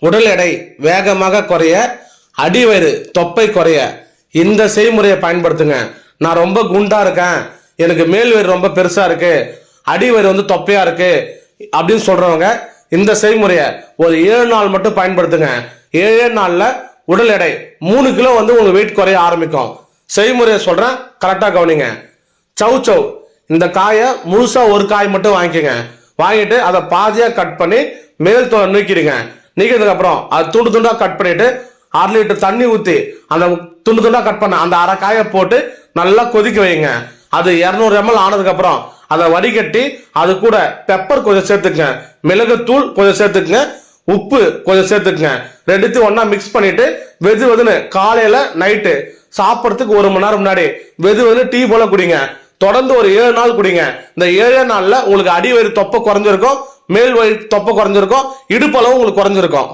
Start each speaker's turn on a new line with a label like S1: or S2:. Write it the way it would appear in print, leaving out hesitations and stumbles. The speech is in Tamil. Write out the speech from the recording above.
S1: உடல் எடை வேகமாக குறைய, அடிவயிறு தொப்பை குறைய இந்த செய்முறையை பயன்படுத்துங்க. நான் ரொம்ப குண்டா இருக்கேன், எனக்கு மேல் வயிறு ரொம்ப பெருசா இருக்கு, அடிவயிறு தொப்பையா இருக்கு அப்படின்னு சொல்றவங்க இந்த செய்முறையை ஒரு 7 நாள் மட்டும் பயன்படுத்துங்க. 7 நாள்ல உடல் எடை 3 கிலோ உங்க வெயிட் குறைய ஆரம்பிக்கும். செய்முறையை சொல்றேன், கரெக்டா கவனிங்க. சவ் சவ் இந்த காயை முழுசா ஒரு காய் மட்டும் வாங்கிக்கோங்க. வாங்கிட்டு அதை பாதியா கட் பண்ணி மேல் தோலை நீக்கிடுங்க. நீக்கினதுக்கு அப்புறம் அது துண்டு துண்டா கட் பண்ணிட்டு 1/2 லிட்டர் தண்ணி ஊத்தி அந்த துண்டு துண்டா கட் பண்ண அந்த அரை காயை போட்டு நல்லா கொதிக்க வைங்க. அது 200 ml ஆனதுக்கு அப்புறம் அதை வடிகட்டி அது கூட பெப்பர் கொஞ்சம் சேர்த்துக்குங்க, மிளகுத்தூள் கொஞ்சம் சேர்த்துக்குங்க, உப்பு கொஞ்சம் சேர்த்துக்குங்க. ரெண்டுத்தையும் ஒன்னா மிக்ஸ் பண்ணிட்டு வெதுன்னு காலையில நைட்டு சாப்பிட்றதுக்கு 1 மணி நேரம் முன்னாடி வெது டீ போல குடிங்க. தொடர்ந்து ஒரு 7 நாள் குடிங்க. இந்த 7 நாள்ல உங்களுக்கு அடி வயிறு தொப்பை குறைஞ்சிருக்கும், மேல் வயிறு தொப்பை குறைஞ்சிருக்கும், இடுப்பளவு உங்களுக்கு குறைஞ்சிருக்கும்.